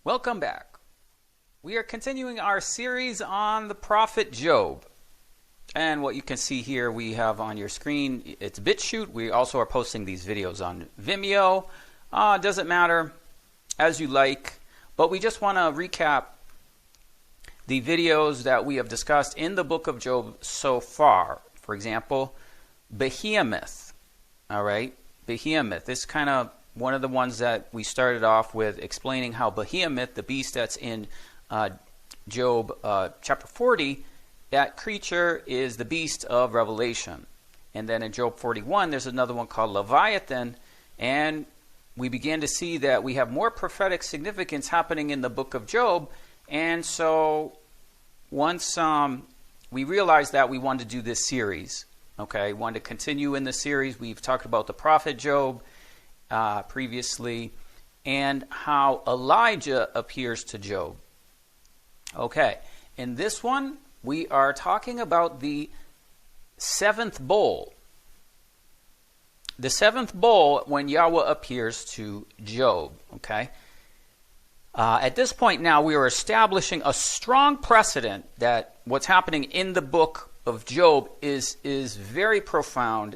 Welcome back. We are continuing our series on the prophet Job. And what you can see here, we have on your screen, it's BitChute. We also are posting these videos on Vimeo. Doesn't matter, as you like. But we just want to recap the videos that we have discussed in the book of Job so far. For example, Behemoth. All right, Behemoth. This is kind of one of the ones that we started off with, explaining how Behemoth, the beast that's in Job chapter 40, that creature is the beast of Revelation. And then in Job 41, there's another one called Leviathan. And we began to see that we have more prophetic significance happening in the book of Job. And so once we realized that, we wanted to do this series. Okay, we wanted to continue in the series. We've talked about the prophet Job previously and how Elijah appears to Job. Okay, in this one, we are talking about the seventh bowl. The seventh bowl when Yahweh appears to Job. Okay. At this point now, we are establishing a strong precedent that what's happening in the book of Job is very profound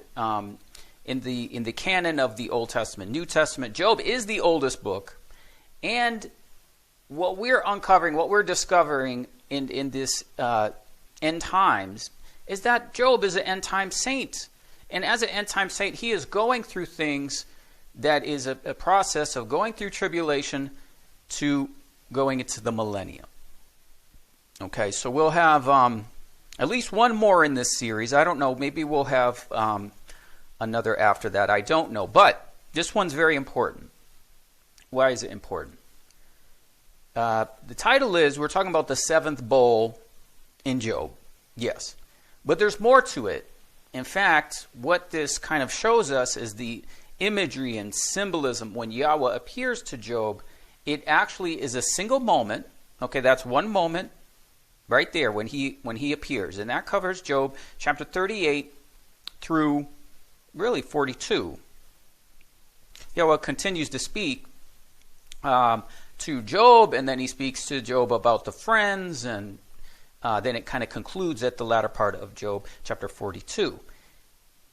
in the canon of the Old Testament, New Testament. Job is the oldest book, and what we're uncovering, what we're discovering in this end times is that Job is an end time saint. And as an end time saint, he is going through things that is a process of going through tribulation to going into the millennium. Okay, so we'll have at least one more in this series. I don't know, maybe we'll have another after that. I don't know, but this one's very important. Why is it important? The title is, we're talking about the seventh bowl in Job. Yes. But there's more to it. In fact, what this kind of shows us is the imagery and symbolism when Yahweh appears to Job. It actually is a single moment. Okay, that's one moment right there when he appears. And that covers Job chapter 38 through really 42. Yahweh continues to speak to Job, and then he speaks to Job about the friends, and then it kind of concludes at the latter part of Job chapter 42.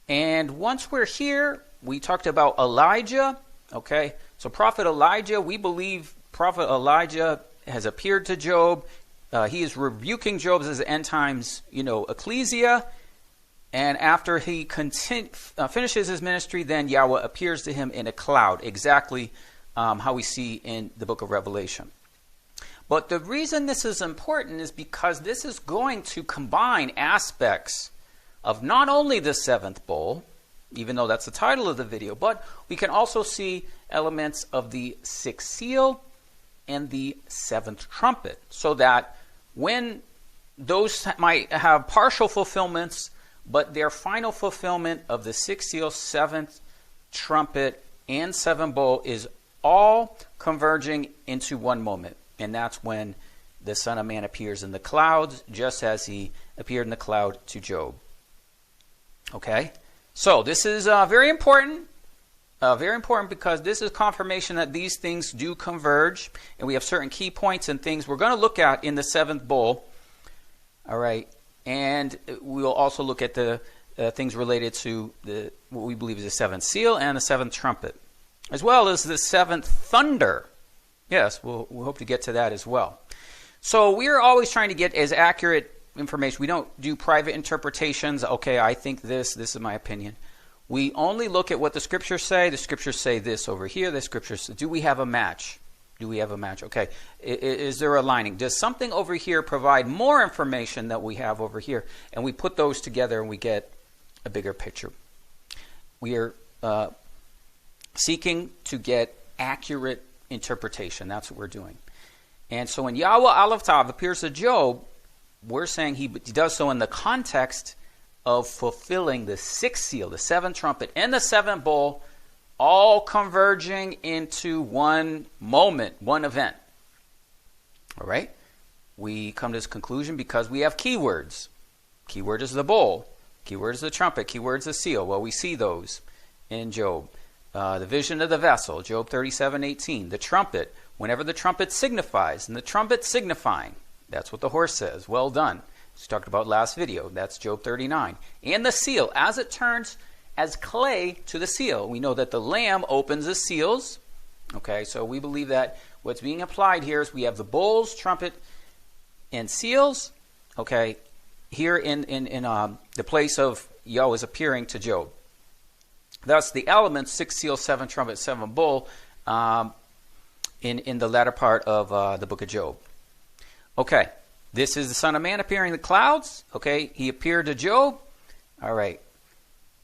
And once we're here, we talked about Elijah. Okay, so prophet Elijah, we believe prophet Elijah has appeared to Job. He is rebuking Job as end times, ecclesia. And after he finishes his ministry, then Yahweh appears to him in a cloud, exactly how we see in the book of Revelation. But the reason this is important is because this is going to combine aspects of not only the seventh bowl, even though that's the title of the video, but we can also see elements of the sixth seal and the seventh trumpet, so that when those might have partial fulfillments, but their final fulfillment of the sixth seal, seventh trumpet, and seventh bowl is all converging into one moment. And that's when the Son of Man appears in the clouds, just as he appeared in the cloud to Job. Okay? So this is very important. Very important because this is confirmation that these things do converge. And we have certain key points and things we're going to look at in the seventh bowl. All right? And we'll also look at the things related to what we believe is the seventh seal and the seventh trumpet, as well as the seventh thunder. Yes, we'll hope to get to that as well. So we're always trying to get as accurate information. We don't do private interpretations. Okay, I think this is my opinion. We only look at what the scriptures say. The scriptures say this over here. The scriptures say, do we have a match? Do we have a match? Okay, is there a lining? Does something over here provide more information that we have over here? And we put those together and we get a bigger picture. We are seeking to get accurate interpretation. That's what we're doing. And so when Yahweh Aleph Tav appears to Job, we're saying he does so in the context of fulfilling the sixth seal, the seventh trumpet, and the seventh bowl, all converging into one moment, one event. All right? We come to this conclusion because we have keywords. Keyword is the bowl. Keyword is the trumpet. Keyword is the seal. Well, we see those in Job. The vision of the vessel, Job 37:18. The trumpet, whenever the trumpet signifies, and the trumpet signifying, that's what the horse says, well done. We talked about last video, that's Job 39. And the seal, as it turns as clay to the seal. We know that the Lamb opens the seals. Okay, so we believe that what's being applied here is we have the bowls, trumpet, and seals. Okay, here in the place of Yahweh's appearing to Job. Thus, the elements, 6 seals, 7 trumpets, 7 bowl, in the latter part of the book of Job. Okay, this is the Son of Man appearing in the clouds. Okay, he appeared to Job. All right.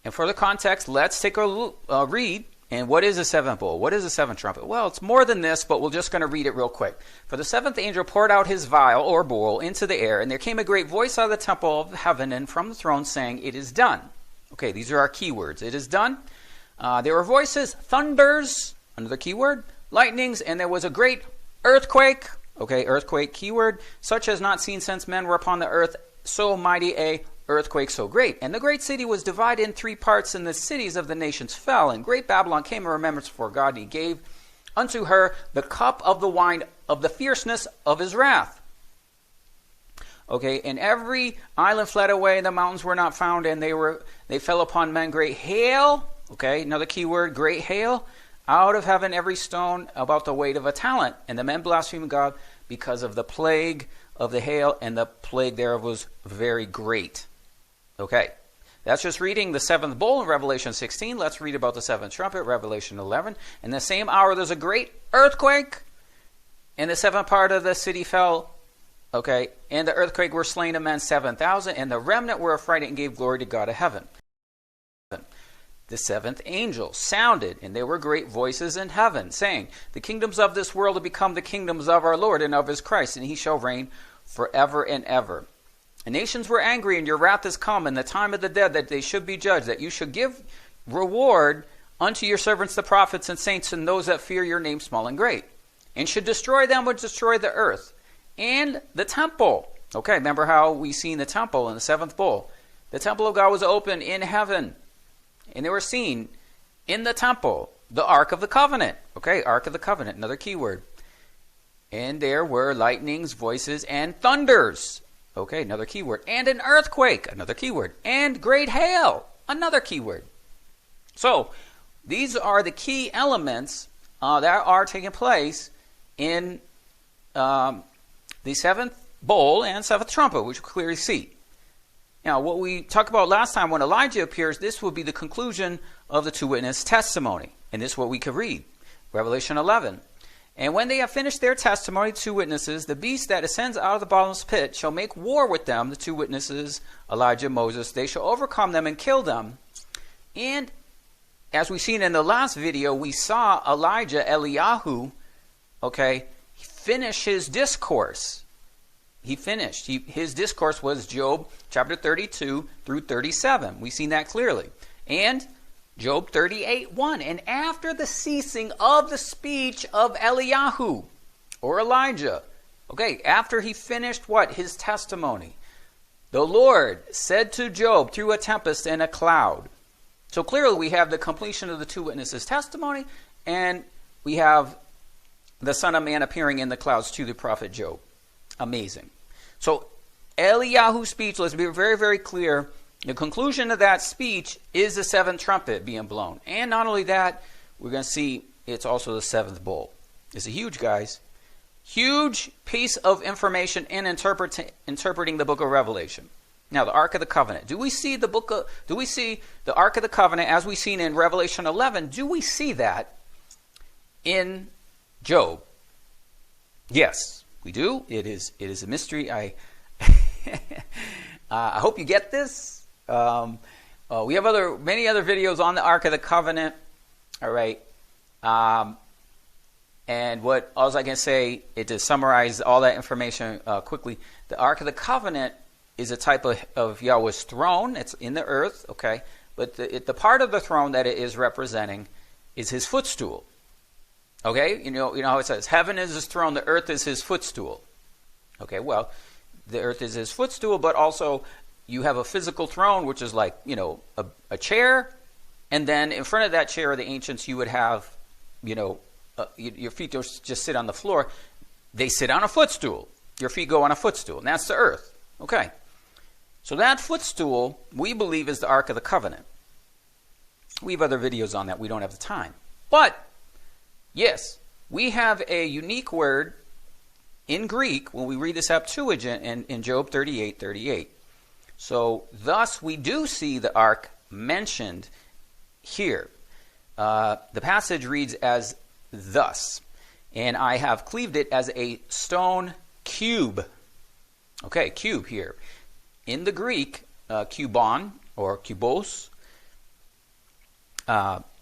And for the context, let's take a read. And what is the 7th bowl? What is the 7th trumpet? Well, it's more than this, but we're just going to read it real quick. For the 7th angel poured out his vial or bowl into the air, and there came a great voice out of the temple of heaven and from the throne saying, "It is done." Okay, these are our keywords. It is done. There were voices, thunders, another keyword, lightnings, and there was a great earthquake. Okay, earthquake keyword, such as not seen since men were upon the earth, so mighty a earthquake so great. And the great city was divided in 3 parts, and the cities of the nations fell. And great Babylon came in remembrance before God, and he gave unto her the cup of the wine of the fierceness of his wrath. Okay, and every island fled away, and the mountains were not found, and they fell upon men great hail. Okay, another key word, great hail. Out of heaven every stone about the weight of a talent. And the men blasphemed God because of the plague of the hail, and the plague thereof was very great. Okay, that's just reading the 7th bowl in Revelation 16. Let's read about the 7th trumpet, Revelation 11. In the same hour there's a great earthquake, and the 7th part of the city fell. Okay, and the earthquake were slain of men 7,000, and the remnant were affrighted and gave glory to God of heaven. The 7th angel sounded, and there were great voices in heaven, saying, "The kingdoms of this world have become the kingdoms of our Lord and of his Christ, and he shall reign forever and ever. And nations were angry, and your wrath is come, and the time of the dead, that they should be judged, that you should give reward unto your servants the prophets and saints, and those that fear your name, small and great, and should destroy them which destroy the earth, and the temple." Okay, remember how we seen the temple in the 7th bowl. The temple of God was open in heaven, and they were seen in the temple the Ark of the Covenant. Okay, Ark of the Covenant, another key word. And there were lightnings, voices, and thunders. Okay, another key word. And an earthquake, another key word. And great hail, another key word. So, these are the key elements that are taking place in the 7th bowl and 7th trumpet, which we clearly see. Now, what we talked about last time, when Elijah appears, this will be the conclusion of the 2-witness testimony. And this is what we could read. Revelation 11. And when they have finished their testimony, 2 witnesses, the beast that ascends out of the bottomless pit shall make war with them, the 2 witnesses, Elijah, Moses. They shall overcome them and kill them. And as we've seen in the last video, we saw Elijah, Eliyahu, okay, finish his discourse. He finished. His discourse was Job chapter 32 through 37. We've seen that clearly. And Job 38:1. And after the ceasing of the speech of Eliyahu, or Elijah, okay, after he finished what? His testimony. The Lord said to Job through a tempest and a cloud. So clearly we have the completion of the 2 witnesses' testimony, and we have the Son of Man appearing in the clouds to the prophet Job. Amazing. So Eliyahu's speech, let's be very, very clear. The conclusion of that speech is the 7th trumpet being blown. And not only that, we're going to see it's also the 7th bowl. It's a huge, guys, huge piece of information in interpreting the book of Revelation. Now, the Ark of the Covenant. Do we see the Ark of the Covenant as we've seen in Revelation 11? Do we see that in Job? Yes, we do. It is a mystery. I hope you get this. We have many other videos on the Ark of the Covenant. All right. And what all I can say is to summarize all that information quickly. The Ark of the Covenant is a type of Yahweh's throne. It's in the earth, okay? But the part of the throne that it is representing is his footstool. Okay? You know how it says, heaven is his throne, the earth is his footstool. Okay, well, the earth is his footstool, but also you have a physical throne, which is like, a chair, and then in front of that chair of the ancients, you would have, your feet don't just sit on the floor. They sit on a footstool. Your feet go on a footstool, and that's the earth. Okay. So that footstool, we believe, is the Ark of the Covenant. We have other videos on that. We don't have the time. But, yes, we have a unique word in Greek when we read the Septuagint in Job 38:38. So, thus, we do see the ark mentioned here. The passage reads as thus, and I have cleaved it as a stone cube. Okay, cube here. In the Greek, kubon or kubos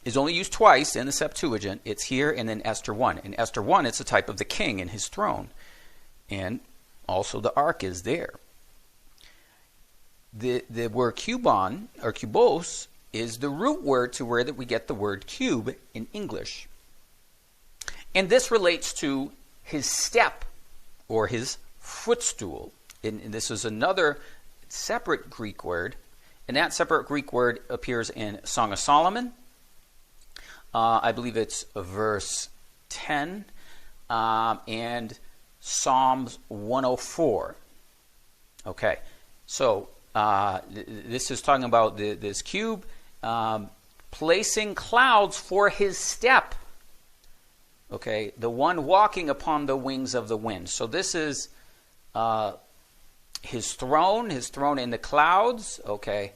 is only used twice in the Septuagint. It's here and in Esther 1. In Esther 1, it's a type of the king and his throne. And also the ark is there. The word kubon or kubos is the root word to where that we get the word cube in English. And this relates to his step or his footstool. And this is another separate Greek word. And that separate Greek word appears in Song of Solomon. I believe it's verse 10 and Psalms 104. Okay, so this is talking about this cube placing clouds for his step. Okay, the one walking upon the wings of the wind. So this is his throne in the clouds. Okay,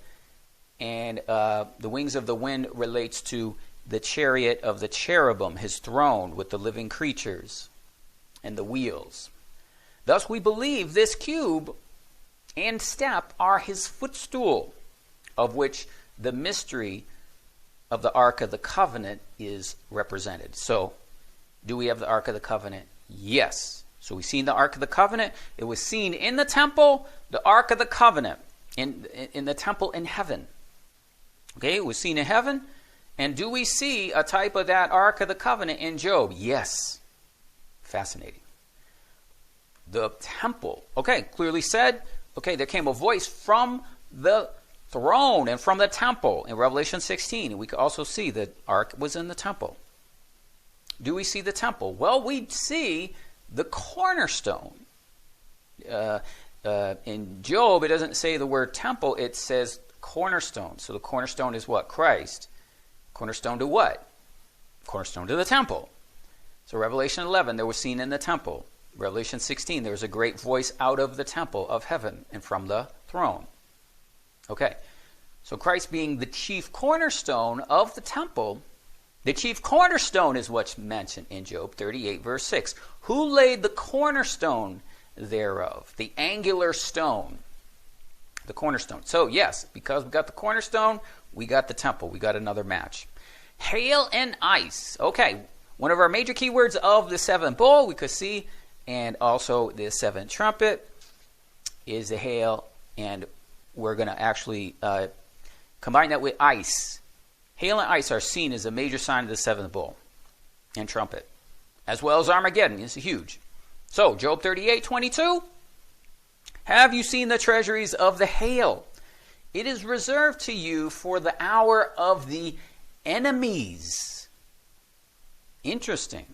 and the wings of the wind relates to the chariot of the cherubim, his throne with the living creatures and the wheels. Thus we believe this cube and step are his footstool, of which the mystery of the Ark of the Covenant is represented. So, do we have the Ark of the Covenant? Yes. So we've seen the Ark of the Covenant. It was seen in the temple, the Ark of the Covenant, in the temple in heaven. Okay, it was seen in heaven. And do we see a type of that Ark of the Covenant in Job? Yes. Fascinating. The temple. Okay, clearly said. Okay, there came a voice from the throne and from the temple in Revelation 16. And we could also see that Ark was in the temple. Do we see the temple? Well, we see the cornerstone. In Job, it doesn't say the word temple. It says cornerstone. So the cornerstone is what? Christ. Cornerstone to what? Cornerstone to the temple. So Revelation 11, there was seen in the temple. Revelation 16, there was a great voice out of the temple of heaven and from the throne. Okay, so Christ being the chief cornerstone of the temple, the chief cornerstone is what's mentioned in Job 38, verse 6. Who laid the cornerstone thereof? The angular stone. The cornerstone. So yes, because we got the cornerstone, we got the temple. We got another match. Hail and ice. Okay, one of our major keywords of the seventh bowl we could see, and also the seventh trumpet, is the hail, and we're going to actually combine that with ice. Hail and ice are seen as a major sign of the seventh bowl and trumpet, as well as Armageddon. It's huge. So, Job 38:22. Have you seen the treasuries of the hail? It is reserved to you for the hour of the enemies. Interesting.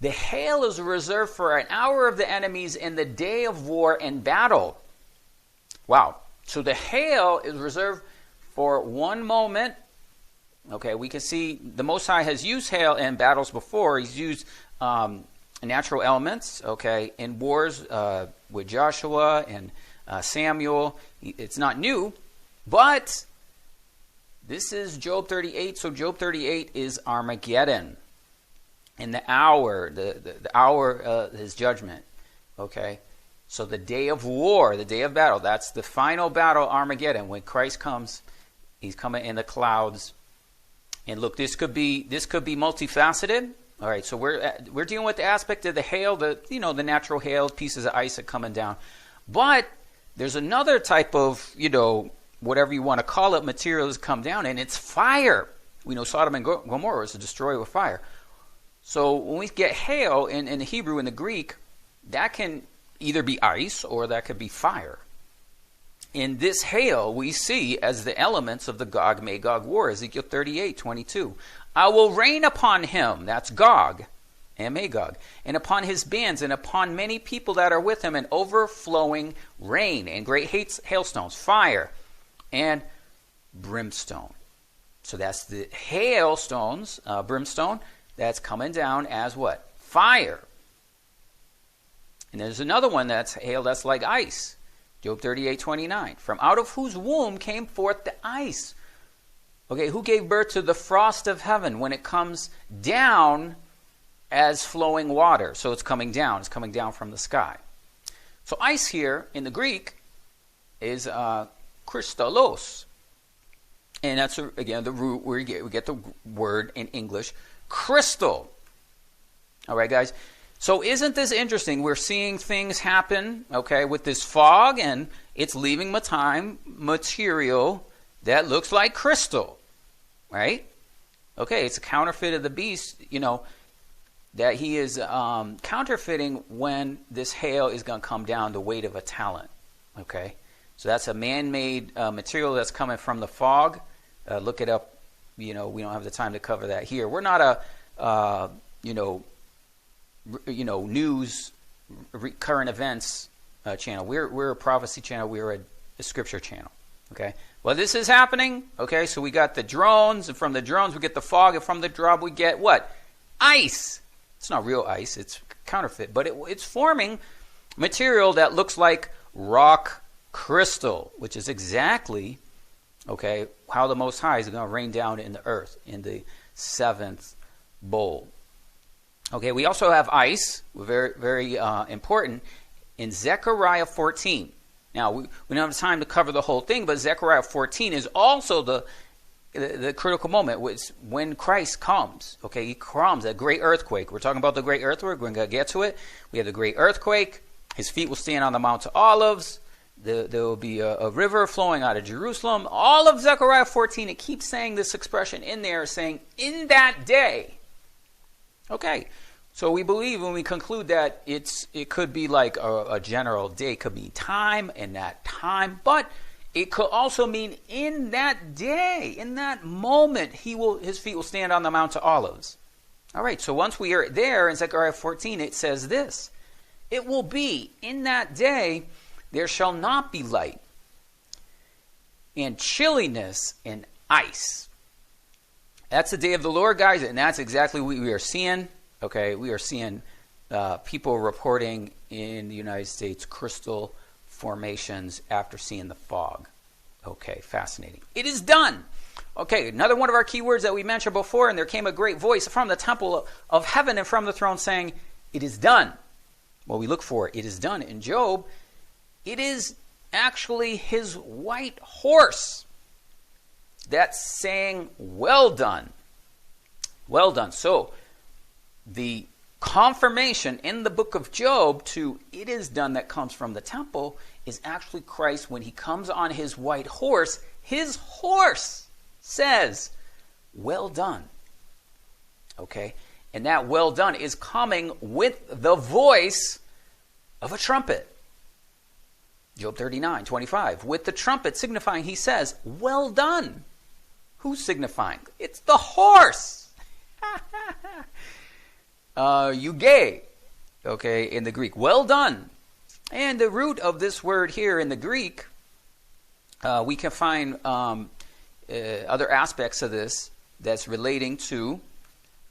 The hail is reserved for an hour of the enemies in the day of war and battle. Wow. So the hail is reserved for one moment. Okay, we can see the Most High has used hail in battles before. He's used natural elements, okay, in wars with Joshua and Samuel. It's not new, but this is Job 38. So Job 38 is Armageddon. In the hour, the hour of his judgment, okay? So the day of war, the day of battle, that's the final battle, Armageddon. When Christ comes, he's coming in the clouds. And look, this could be multifaceted. All right, so we're dealing with the aspect of the hail, the natural hail, pieces of ice that are coming down. But there's another type of, whatever you want to call it, materials come down, and it's fire. We know Sodom and Gomorrah was destroyed with fire. So when we get hail in the Hebrew and the Greek, that can either be ice or that could be fire. In this hail, we see as the elements of the Gog-Magog war, Ezekiel 38:22. I will rain upon him, that's Gog, and Magog, and upon his bands, and upon many people that are with him, an overflowing rain, and great hailstones, fire, and brimstone. So that's the hailstones, brimstone, that's coming down as what? Fire. And there's another one that's hail that's like ice. Job 38:29. From out of whose womb came forth the ice. Okay, who gave birth to the frost of heaven when it comes down as flowing water? So it's coming down. It's coming down from the sky. So ice here in the Greek is kristallos. And that's, again, the root where we get the word in English, crystal. All right, guys. So isn't this interesting? We're seeing things happen, okay, with this fog, and it's leaving material that looks like crystal, right? Okay, it's a counterfeit of the beast, that he is counterfeiting when this hail is going to come down the weight of a talent, okay? So that's a man-made material that's coming from the fog. Look it up. We don't have the time to cover that here. We're not a, news, current events channel. We're a prophecy channel. We're a scripture channel. Okay. Well, this is happening. Okay. So we got the drones, and from the drones we get the fog, and from the drop we get what? Ice. It's not real ice. It's counterfeit, but it's forming material that looks like rock crystal, which is exactly, okay, how the Most High is going to rain down in the earth in the seventh bowl. Okay, we also have ice, very, very important, in Zechariah 14. Now, we don't have time to cover the whole thing, but Zechariah 14 is also the critical moment when Christ comes. Okay, he comes, a great earthquake. We're talking about the great earthquake. We're going to get to it. We have the great earthquake. His feet will stand on the Mount of Olives. There will be a river flowing out of Jerusalem. All of Zechariah 14, it keeps saying this expression in there, saying, in that day. Okay, so we believe when we conclude that it could be like a general day, could be time and that time, but it could also mean in that day, in that moment, his feet will stand on the Mount of Olives. All right, so once we are there in Zechariah 14, it says this, it will be in that day there shall not be light and chilliness and ice. That's the day of the Lord, guys, and that's exactly what we are seeing. Okay, we are seeing people reporting in the United States crystal formations after seeing the fog. Okay, fascinating. It is done. Okay, another one of our keywords that we mentioned before, and there came a great voice from the temple of heaven and from the throne saying, it is done. Well, we look for it is done. In Job, it is actually his white horse that's saying, well done. Well done. So, the confirmation in the book of Job to it is done that comes from the temple is actually Christ when he comes on his white horse. His horse says, well done. Okay? And that well done is coming with the voice of a trumpet. Job 39:25. With the trumpet signifying, he says, well done. Who's signifying? It's the horse. Euge, okay, in the Greek. Well done. And the root of this word here in the Greek, we can find other aspects of this that's relating to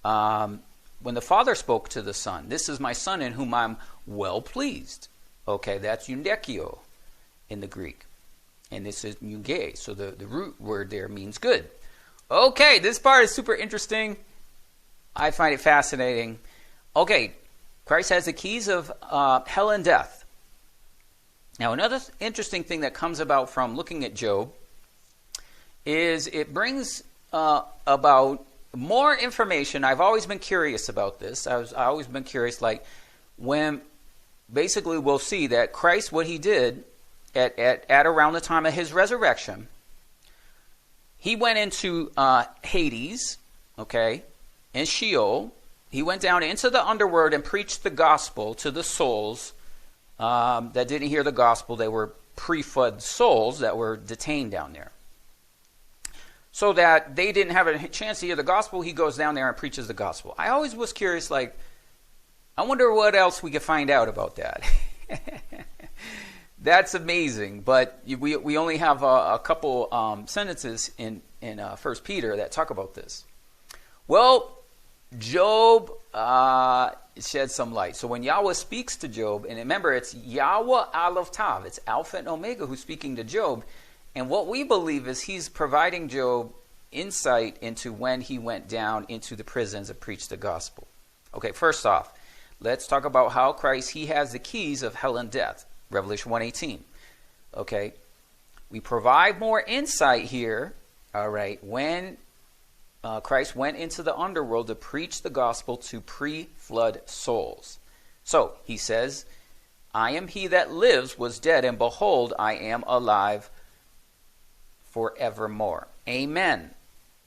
when the Father spoke to the Son. This is my Son in whom I'm well pleased. Okay, that's eudekio in the Greek. And this is euge. So the root word there means good. Okay, this part is super interesting. I find it fascinating. Okay, Christ has the keys of hell and death. Now, another interesting thing that comes about from looking at Job is it brings about more information. I've always been curious about this. I've always been curious, like, when basically we'll see that Christ, what he did at around the time of his resurrection, he went into Hades, okay, and Sheol. He went down into the underworld and preached the gospel to the souls that didn't hear the gospel. They were pre-flood souls that were detained down there. so that they didn't have a chance to hear the gospel, he goes down there and preaches the gospel. I always was curious, like, I wonder what else we could find out about that. That's amazing. But we only have a couple sentences in 1 Peter that talk about this. Well, Job sheds some light. So when Yahweh speaks to Job, and remember, it's Yahweh Aleph Tav, it's Alpha and Omega who's speaking to Job. And what we believe is he's providing Job insight into when he went down into the prisons and preached the gospel. Okay, first off, let's talk about how Christ, he has the keys of hell and death. Revelation 1:18. Okay, we provide more insight here, all right, when Christ went into the underworld to preach the gospel to pre-flood souls. So, he says, I am he that lives, was dead, and behold, I am alive forevermore. Amen.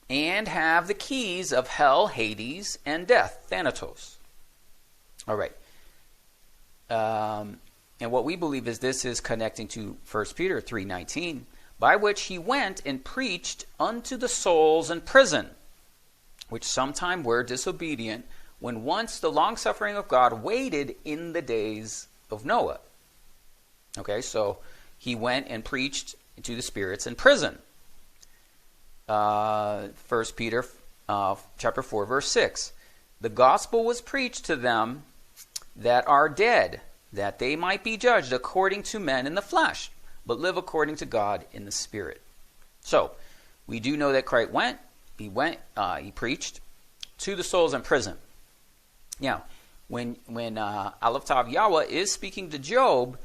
And have the keys of hell, Hades, and death, Thanatos. All right. And what we believe is this is connecting to 1 Peter 3:19, by which he went and preached unto the souls in prison, which sometime were disobedient, when once the long-suffering of God waited in the days of Noah. Okay, so he went and preached to the spirits in prison. 1 Peter chapter 4, verse 6. The gospel was preached to them that are dead, that they might be judged according to men in the flesh, but live according to God in the spirit. So, we do know that Christ went, he preached to the souls in prison. Now, when Aleph Tav Yahweh is speaking to Job,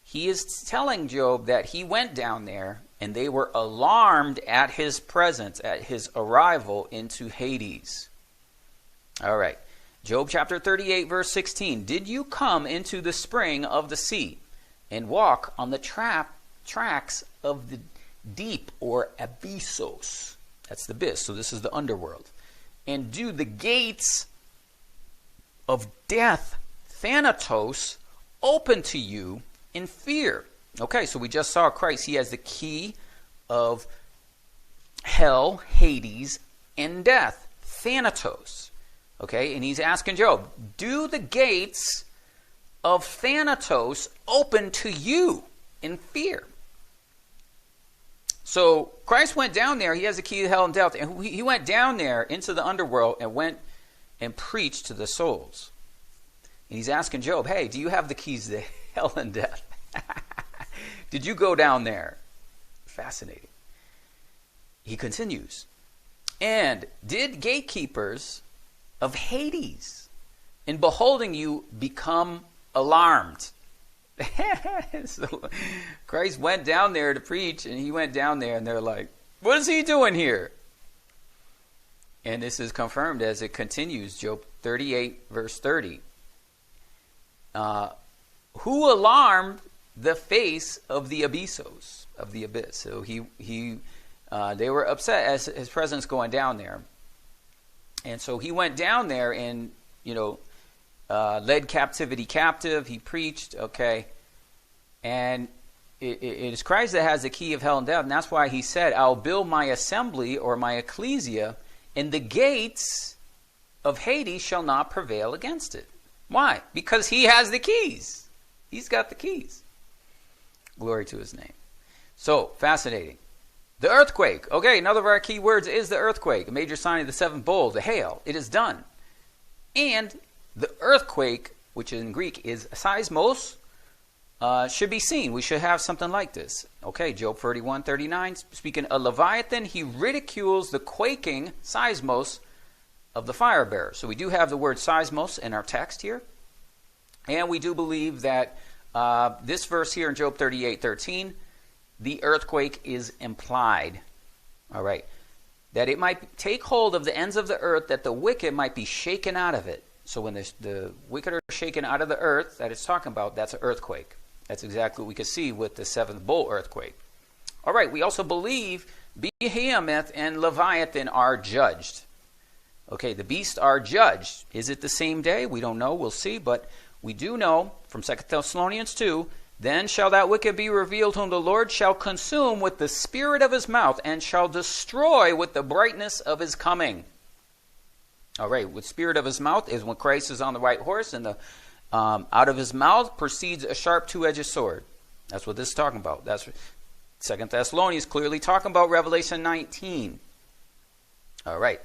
he is telling Job that he went down there and they were alarmed at his presence, at his arrival into Hades. All right. Job chapter 38, verse 16. Did you come into the spring of the sea and walk on the tracks of the deep, or abyssos? That's the abyss. So this is the underworld. And do the gates of death, Thanatos, open to you in fear? Okay, so we just saw Christ. He has the key of hell, Hades, and death, Thanatos. Okay, and he's asking Job, do the gates of Thanatos open to you in fear? So Christ went down there. He has the key to hell and death. And he went down there into the underworld and went and preached to the souls. And he's asking Job, hey, do you have the keys to hell and death? Did you go down there? Fascinating. He continues. And did gatekeepers of Hades, in beholding you, become alarmed? So Christ went down there to preach, and he went down there, and they're like, what is he doing here? And this is confirmed as it continues. Job 38, verse 30. Who alarmed the face of the abyssos, of the abyss? So they were upset as his presence going down there. And so he went down there and, led captivity captive. He preached, okay. And it is Christ that has the key of hell and death. And that's why he said, I'll build my assembly, or my ecclesia, and the gates of Hades shall not prevail against it. Why? Because he has the keys. He's got the keys. Glory to his name. So, fascinating. The earthquake. Okay, another of our key words is the earthquake. A major sign of the seventh bowl, the hail. It is done. And the earthquake, which in Greek is seismos, should be seen. We should have something like this. Okay, Job 31:39. Speaking of Leviathan, he ridicules the quaking seismos of the fire bearer. So we do have the word seismos in our text here. And we do believe that this verse here in Job 38:13, the earthquake is implied. All right. That it might take hold of the ends of the earth, that the wicked might be shaken out of it. So when the wicked are shaken out of the earth that it's talking about, that's an earthquake. That's exactly what we could see with the seventh bowl earthquake. All right. We also believe Behemoth and Leviathan are judged. Okay. The beasts are judged. Is it the same day? We don't know. We'll see. But we do know from 2 Thessalonians 2 Then shall that wicked be revealed, whom the Lord shall consume with the spirit of his mouth, and shall destroy with the brightness of his coming. All right, with spirit of his mouth is when Christ is on the white horse, and out of his mouth proceeds a sharp two-edged sword. That's what this is talking about. That's 2 Thessalonians clearly talking about Revelation 19. All right.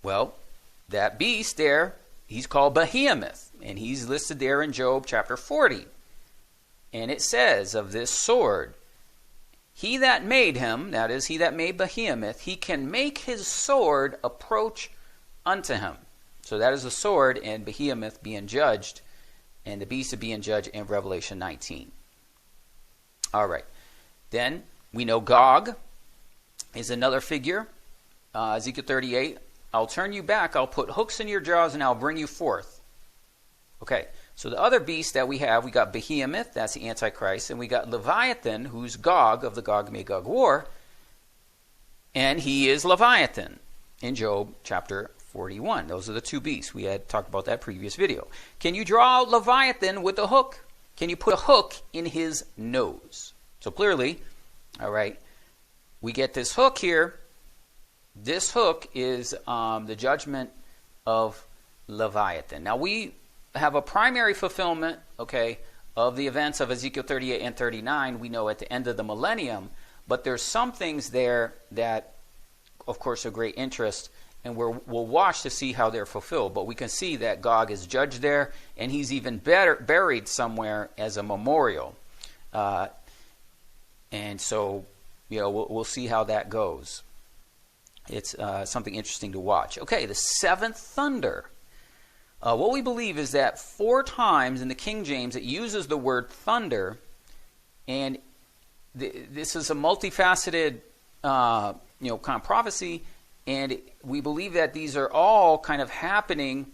Well, that beast there, he's called Behemoth, and he's listed there in Job chapter 40. And it says of this sword, he that made him, that is, he that made Behemoth, he can make his sword approach unto him. So that is the sword, and Behemoth being judged, and the beast being judged in Revelation 19. All right. Then we know Gog is another figure. Ezekiel 38. I'll turn you back. I'll put hooks in your jaws, and I'll bring you forth. Okay. So the other beast that we got Behemoth, that's the Antichrist, and we got Leviathan, who's Gog of the Gog-Magog war, and he is Leviathan in Job chapter 41. Those are the two beasts. We had talked about that previous video. Can you draw out Leviathan with a hook? Can you put a hook in his nose? So clearly, all right, we get this hook here. This hook is the judgment of Leviathan. Now we have a primary fulfillment, okay, of the events of Ezekiel 38 and 39, we know at the end of the millennium, but there's some things there that, of course, are great interest, and we'll watch to see how they're fulfilled. But we can see that Gog is judged there, and he's even buried somewhere as a memorial. And so, we'll see how that goes. It's something interesting to watch. Okay, the seventh thunder. What we believe is that 4 times in the King James it uses the word thunder, and this is a multifaceted, kind of prophecy, and we believe that these are all kind of happening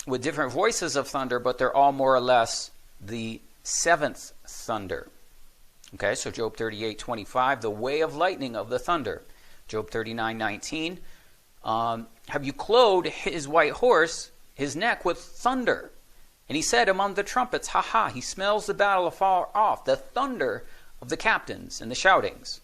with different voices of thunder, but they're all more or less the seventh thunder. Okay, so Job 38:25, the way of lightning of the thunder. Job 39:19, have you clothed his white horse, his neck with thunder? And he said among the trumpets, ha ha, he smells the battle afar off, the thunder of the captains and the shoutings.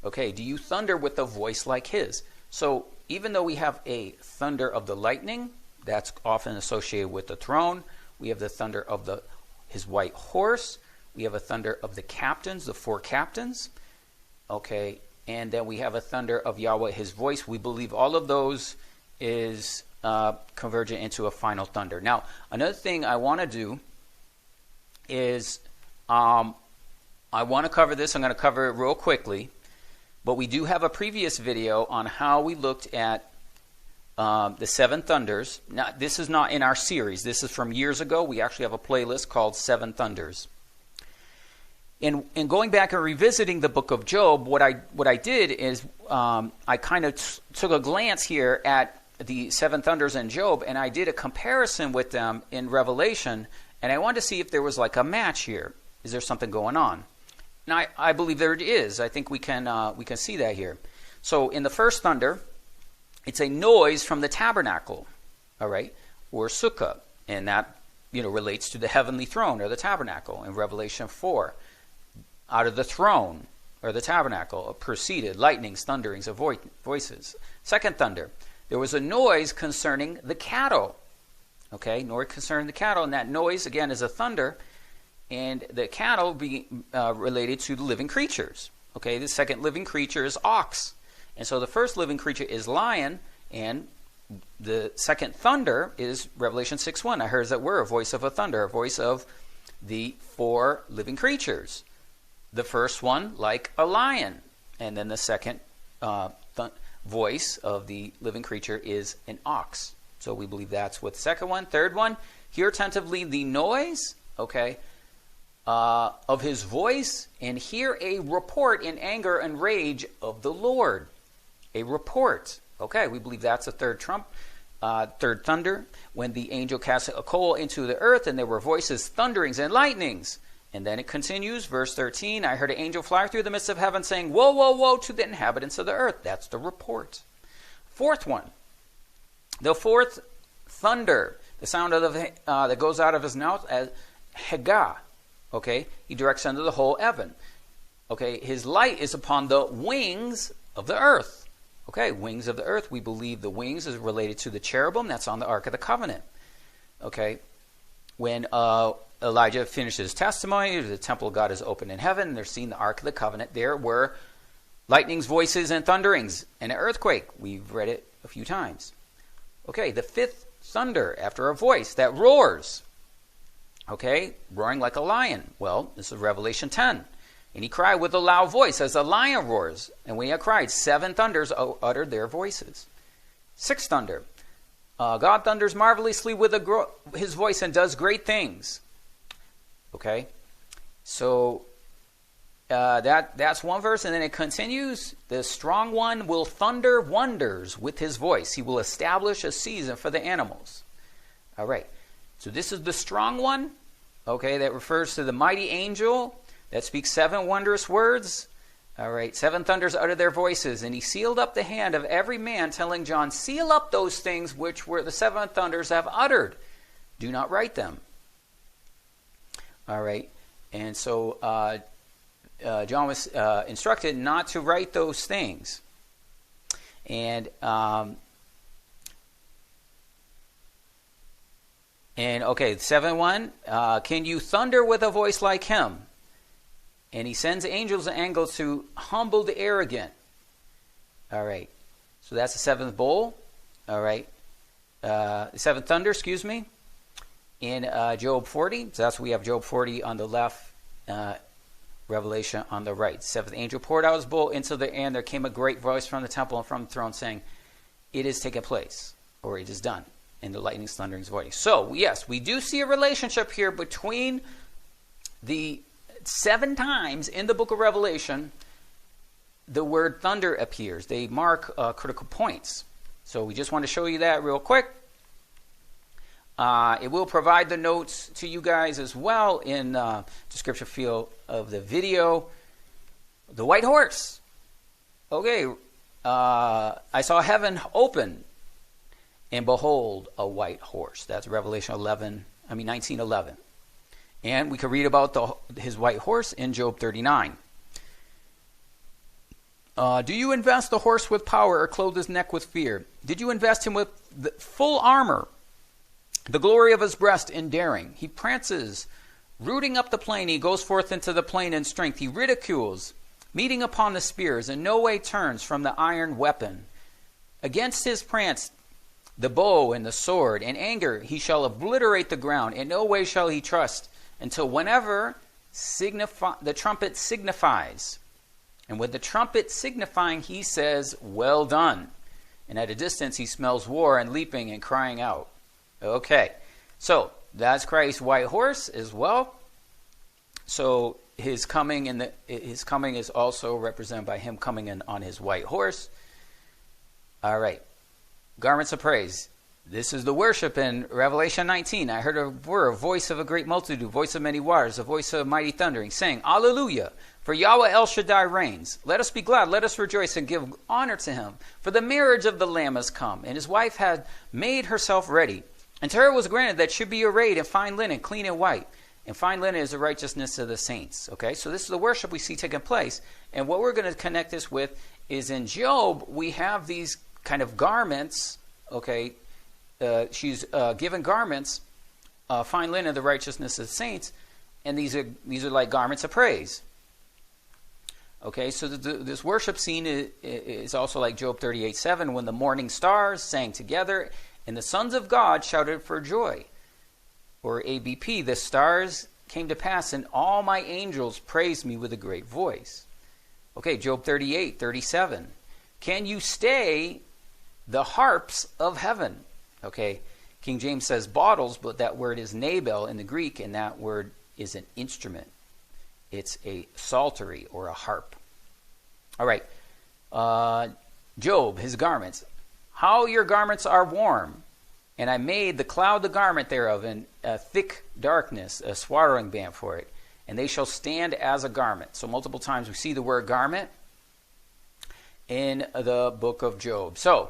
Okay, do you thunder with a voice like his? So even though we have a thunder of the lightning, that's often associated with the throne, we have the thunder of his white horse, we have a thunder of the captains, the 4 captains, okay, and then we have a thunder of Yahweh, his voice. We believe all of those is convergent into a final thunder. Now, another thing I want to do is I want to cover this. I'm going to cover it real quickly, but we do have a previous video on how we looked at the 7 thunders. Now, this is not in our series. This is from years ago. We actually have a playlist called 7 Thunders. In going back and revisiting the book of Job, what I did is I kind of took a glance here at the 7 thunders in Job, and I did a comparison with them in Revelation, and I wanted to see if there was like a match here. Is there something going on? And I believe there is. I think we can see that here. So in the first thunder, it's a noise from the tabernacle, all right, or sukkah, and that relates to the heavenly throne or the tabernacle in Revelation 4. Out of the throne or the tabernacle proceeded lightnings, thunderings of voices. Second thunder, there was a noise concerning the cattle. Okay, noise concerning the cattle, and that noise again is a thunder, and the cattle being related to the living creatures. Okay, the second living creature is ox, and so the first living creature is lion, and the second thunder is Revelation 6:1. I heard that word, a voice of a thunder, a voice of the 4 living creatures. The first one like a lion, and then the second voice of the living creature is an ox. So we believe that's what the second one. Third one, hear attentively the noise, okay, of his voice, and hear a report in anger and rage of the Lord. A report. Okay, we believe that's the third third thunder, when the angel cast a coal into the earth, and there were voices, thunderings, and lightnings. And then it continues, verse 13, I heard an angel fly through the midst of heaven saying, woe, woe, woe to the inhabitants of the earth. That's the report. Fourth one, the fourth thunder, the sound of that goes out of his mouth as Hagah. Okay, he directs unto the whole heaven. Okay, his light is upon the wings of the earth. Okay, wings of the earth. We believe the wings is related to the cherubim that's on the Ark of the Covenant. Okay, when Elijah finishes his testimony, the temple of God is open in heaven, and they're seeing the Ark of the Covenant. There were lightnings, voices, and thunderings, and an earthquake. We've read it a few times. Okay, the fifth thunder after a voice that roars. Okay, roaring like a lion. Well, this is Revelation 10. And he cried with a loud voice as a lion roars. And when he had cried, 7 thunders uttered their voices. Sixth thunder. God thunders marvelously with his voice and does great things. Okay, so that's one verse, and then it continues. The strong one will thunder wonders with his voice. He will establish a season for the animals. All right, so this is the strong one. Okay, that refers to the mighty angel that speaks 7 wondrous words. All right, 7 thunders utter their voices, and he sealed up the hand of every man, telling John, seal up those things which were the 7 thunders have uttered. Do not write them. All right, and so John was instructed not to write those things. And okay, 7:1, can you thunder with a voice like him? And he sends angels and angels to humble the arrogant. All right, so that's the 7th bowl. All right, the 7th thunder, excuse me. In Job 40, so that's what we have, Job 40 on the left, Revelation on the right. 7th angel poured out his bowl into the air, and there came a great voice from the temple and from the throne saying, it is taken place, or it is done, in the lightning's thunderings voice. So, yes, we do see a relationship here between the 7 times in the book of Revelation the word thunder appears. They mark critical points. So we just want to show you that real quick. It will provide the notes to you guys as well in description field of the video. The white horse. Okay, I saw heaven open, and behold, a white horse. That's Revelation 19:11. And we can read about his white horse in Job 39. Do you invest the horse with power or clothe his neck with fear? Did you invest him with the full armor? The glory of his breast in daring. He prances, rooting up the plain. He goes forth into the plain in strength. He ridicules, meeting upon the spears, and no way turns from the iron weapon. Against his prance, the bow and the sword. In anger he shall obliterate the ground. In no way shall he trust, until whenever the trumpet signifies. And with the trumpet signifying, he says, well done. And at a distance he smells war and leaping and crying out. Okay, so that's Christ's white horse as well. So his coming is also represented by him coming in on his white horse. All right, garments of praise. This is the worship in Revelation 19. I heard a voice of a great multitude, voice of many waters, a voice of mighty thundering, saying, Alleluia, for Yahweh El Shaddai reigns. Let us be glad, let us rejoice, and give honor to him. For the marriage of the Lamb has come, and his wife had made herself ready. And to her was granted that should be arrayed in fine linen, clean and white. And fine linen is the righteousness of the saints. Okay, so this is the worship we see taking place. And what we're going to connect this with is in Job, we have these kind of garments. Okay, she's given garments, fine linen, the righteousness of the saints. And these are like garments of praise. Okay, so this worship scene is also like Job 38:7, when the morning stars sang together and the sons of God shouted for joy. Or ABP, the stars came to pass and all my angels praised me with a great voice. Okay, Job 38:37. Can you stay the harps of heaven? Okay, King James says bottles, but that word is nabel in the Greek, and that word is an instrument. It's a psaltery or a harp. All right, Job, his garments. How your garments are warm. And I made the cloud the garment thereof, and a thick darkness, a swaddling band for it. And they shall stand as a garment. So multiple times we see the word garment in the book of Job. So,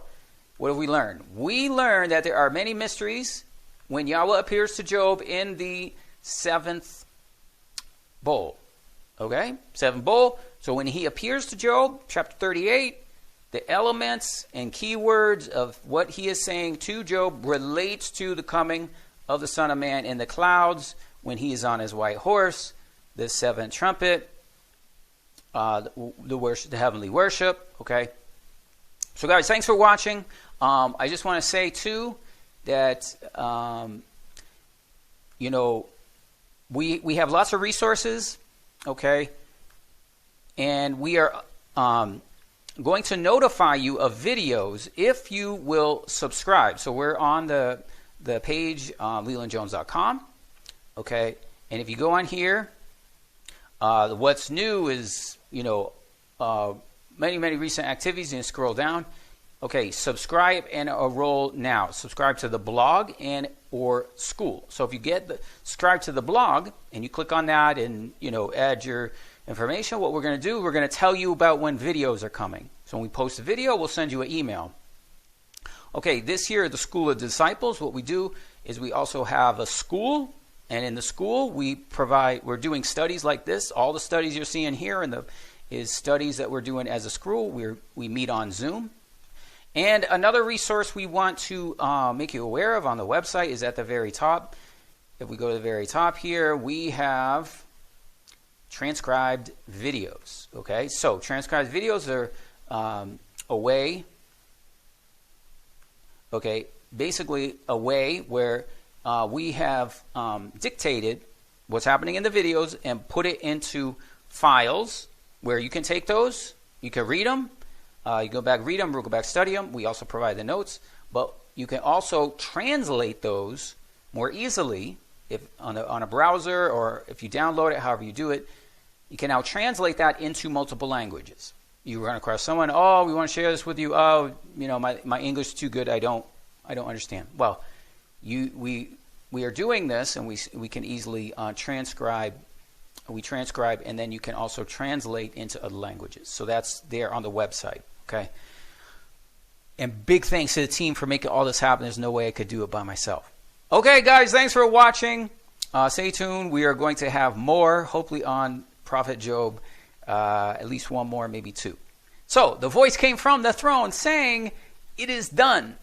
what have we learned? We learned that there are many mysteries when Yahweh appears to Job in the 7th bowl. Okay, 7 bowl. So when he appears to Job, chapter 38, the elements and keywords of what he is saying to Job relates to the coming of the Son of Man in the clouds when he is on his white horse, the 7th trumpet, the heavenly worship. Okay. So guys, thanks for watching. I just want to say too that we have lots of resources. Okay, and we are going to notify you of videos if you will subscribe. So we're on the page leelandjones.com. Okay, and if you go on here, what's new is many recent activities, and scroll down. Okay, subscribe and enroll now. Subscribe to the blog and or school. So if you subscribe to the blog and you click on that and add your information, what we're going to do, we're going to tell you about when videos are coming. So when we post a video, we'll send you an email. Okay, this year the School of Disciples, what we do is we also have a school, and in the school we're doing studies like this. All the studies you're seeing here is studies that we're doing as a school. We meet on Zoom. And another resource we want to make you aware of on the website is at the very top. If we go to the very top here, we have transcribed videos. Okay, so transcribed videos are a way, basically a way where we have dictated what's happening in the videos and put it into files where you can take those, you can read them. You go back, read them, we'll go back, study them. We also provide the notes, but you can also translate those more easily if on a browser, or if you download it, however you do it. You can now translate that into multiple languages. You run across someone, we want to share this with you. My English is too good. I don't understand. Well, we are doing this, and we can easily transcribe. We transcribe, and then you can also translate into other languages. So that's there on the website. Okay. And big thanks to the team for making all this happen. There's no way I could do it by myself. Okay, guys, thanks for watching. Stay tuned. We are going to have more, hopefully, on Prophet Job. At least one more, maybe 2. So the voice came from the throne saying, "It is done."